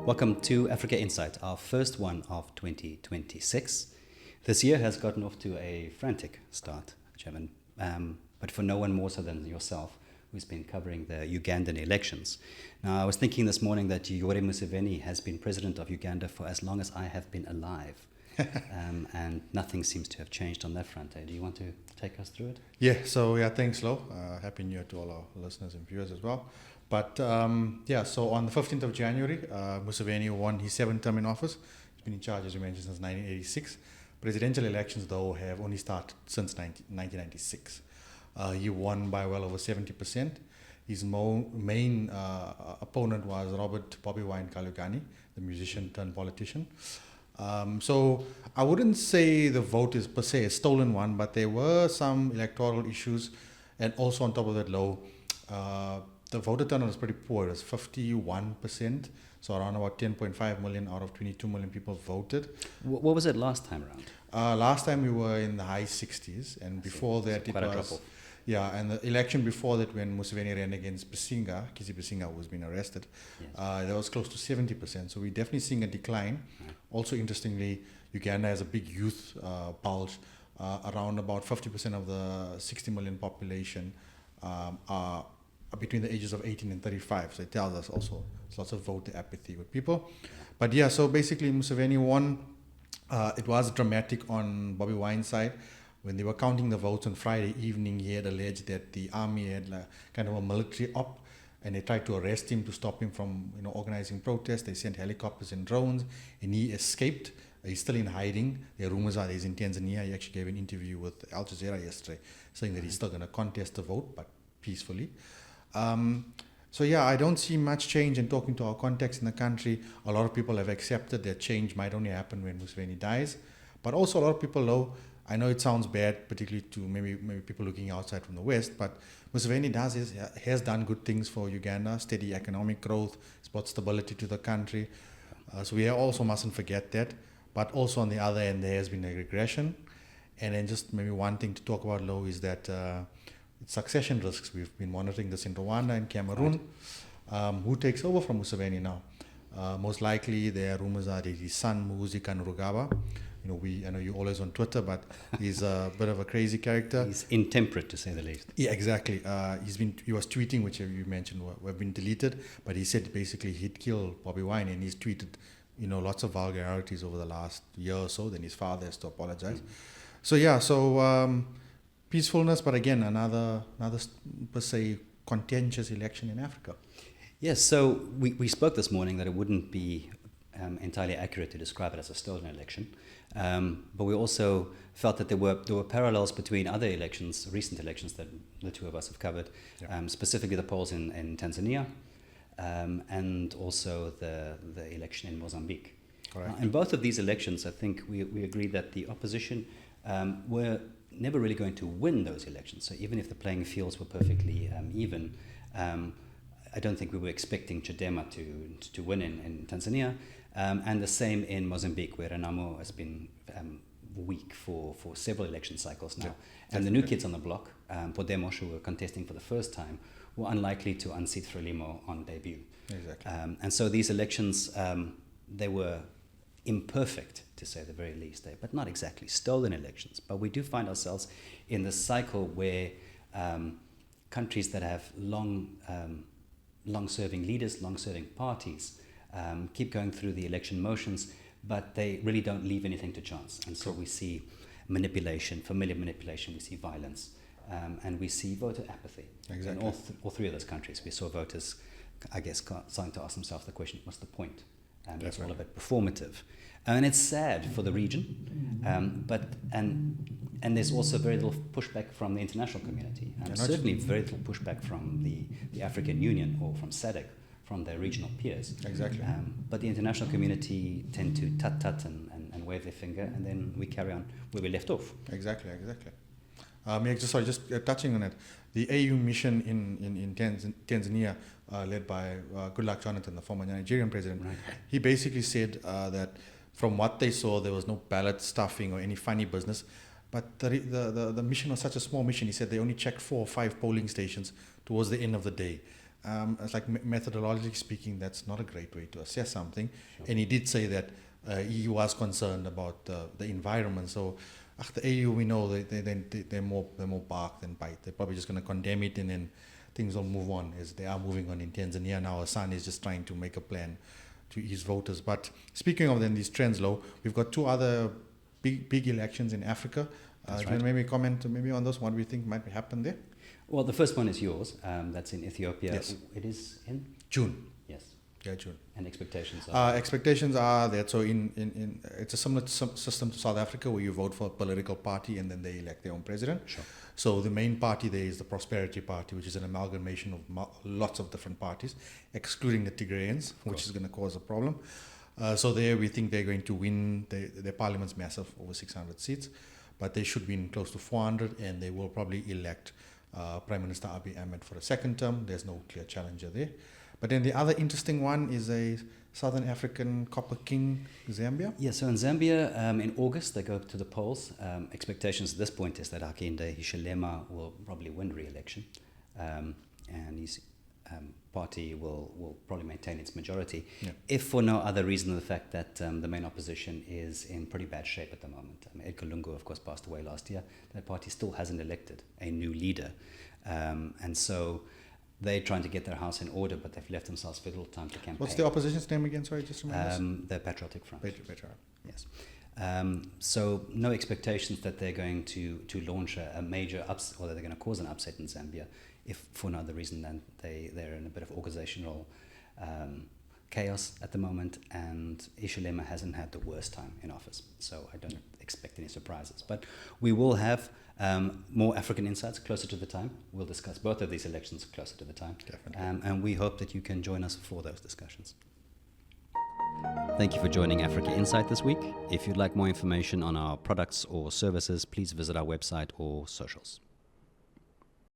Welcome to Africa Insight, our first one of 2026. This year has gotten off to a frantic start, Jervin, but for no one more so than yourself, who's been covering the Ugandan elections. Now, I was thinking this morning that Yoweri Museveni has been president of Uganda for as long as I have been alive, and nothing seems to have changed on that front. Do you want to take us through it? Thanks, Louw. Happy New Year to all our listeners and viewers as well. But so on the 15th of January, Museveni won his seventh term in office. He's been in charge, as you mentioned, since 1986. Presidential elections, though, have only started since 1996. He won by well over 70%. His main opponent was Robert Bobi Wine Kyagulanyi, the musician turned politician. So I wouldn't say the vote is per se a stolen one, but there were some electoral issues, and also on top of that, Louw, the voter turnout was pretty poor. It was 51%, so around about 10.5 million out of 22 million people voted. What was it last time around? Last time we were in the high 60s, and before that it was... Yeah, and the election before that, when Museveni ran against Kizza Besigye, who was being arrested, that was close to 70%. So we're definitely seeing a decline. Right. Also, interestingly, Uganda has a big youth bulge. Around about 50% of the 60 million population are between the ages of 18 and 35. So it tells us also there's lots of voter apathy with people. But yeah, so basically Museveni won. It was dramatic on Bobi Wine's side. When they were counting the votes on Friday evening, he had alleged that the army had kind of a military op, and they tried to arrest him to stop him from organizing protests. They sent helicopters and drones, and he escaped. He's still in hiding. The rumors are he's in Tanzania. He actually gave an interview with Al Jazeera yesterday, saying that he's still going to contest the vote, but peacefully. I don't see much change in talking to our contacts in the country. A lot of people have accepted that change might only happen when Museveni dies. But also a lot of people know, I know it sounds bad, particularly to maybe people looking outside from the West, but Museveni has done good things for Uganda, steady economic growth, it's brought stability to the country. So we also mustn't forget that. But also on the other end, there has been a regression. And then just maybe one thing to talk about, Louw, is that succession risks. We've been monitoring this in Rwanda and Cameroon. Right. Who takes over from Museveni now? Most likely, there are rumors that his son, Muhoozi Kainerugaba. I know you're always on Twitter, but he's a bit of a crazy character. He's intemperate, to say the least. Yeah, exactly. He was tweeting, which you mentioned have been deleted, but he said basically he'd kill Bobi Wine, and he's tweeted, lots of vulgarities over the last year or so. Then his father has to apologize. Peacefulness, but again, another per se contentious election in Africa. Yes, so we spoke this morning that it wouldn't be entirely accurate to describe it as a stolen election. But we also felt that there were parallels between other elections, recent elections that the two of us have covered, specifically the polls in Tanzania, and also the election in Mozambique. In both of these elections, I think we agreed that the opposition were never really going to win those elections. So even if the playing fields were perfectly even, I don't think we were expecting Chadema to win in Tanzania. And the same in Mozambique, where Renamo has been weak for several election cycles now. And the new kids on the block, Podemos, who were contesting for the first time, were unlikely to unseat Frelimo on debut. Exactly. And so these elections, they were imperfect, to say the very least, but not exactly stolen elections. But we do find ourselves in the cycle where countries that have long-serving leaders, long-serving parties, keep going through the election motions, but they really don't leave anything to chance. And so we see manipulation, familiar manipulation, we see violence, and we see voter apathy. Exactly. In all three of those countries, we saw voters, I guess, starting to ask themselves the question, what's the point? It's all a bit performative. And it's sad for the region, and there's also very little pushback from the international community, and certainly very little pushback from the African Union or from SADC, from their regional peers. Exactly. But the international community tend to tut-tut and wave their finger, and then we carry on where we left off. Exactly. Just touching on it, the AU mission in Tanzania, led by Goodluck Jonathan, the former Nigerian president, he basically said that from what they saw, there was no ballot stuffing or any funny business. But the mission was such a small mission. He said they only checked 4 or 5 polling stations towards the end of the day. it's like methodologically speaking, that's not a great way to assess something. Sure. And he did say that he was concerned about the environment. So, the AU, we know they're more bark than bite. They're probably just going to condemn it, and then things will move on, as they are moving on in Tanzania now. Hassan is just trying to make a plan to his voters. But speaking of then these trends, Louw, we've got 2 other big elections in Africa. Do you want to maybe comment maybe on those? What do we think might happen there? Well, the first one is yours. That's in Ethiopia. Yes. It is in June. Yes. Yeah, June. And expectations are? Expectations are that, so in it's a similar system to South Africa, where you vote for a political party and then they elect their own president. Sure. So the main party there is the Prosperity Party, which is an amalgamation of lots of different parties, excluding the Tigrayans, which is going to cause a problem. So there we think they're going to win. Their parliament's massive, over 600 seats, but they should win close to 400, and they will probably elect Prime Minister Abiy Ahmed for a second term. There's no clear challenger there. But then the other interesting one is a Southern African copper king, Zambia. Yeah, so in Zambia, in August, they go to the polls. Expectations at this point is that Hakainde Hichilema will probably win re-election, and his party will probably maintain its majority, if for no other reason than the fact that the main opposition is in pretty bad shape at the moment. Edgar Lungu, of course, passed away last year. That party still hasn't elected a new leader, and so they're trying to get their house in order, but they've left themselves very little time to campaign. What's the opposition's name again? Sorry, just remind us. The Patriotic Front. Patriotic. Yes. So no expectations that they're going to launch a major upset, or that they're going to cause an upset in Zambia, if for no other reason than they're in a bit of organizational chaos at the moment, and Hichilema hasn't had the worst time in office. So I don't expect any surprises. But we will have more African insights closer to the time. We'll discuss both of these elections closer to the time. Definitely. And we hope that you can join us for those discussions. Thank you for joining Africa Insight this week. If you'd like more information on our products or services, please visit our website or socials.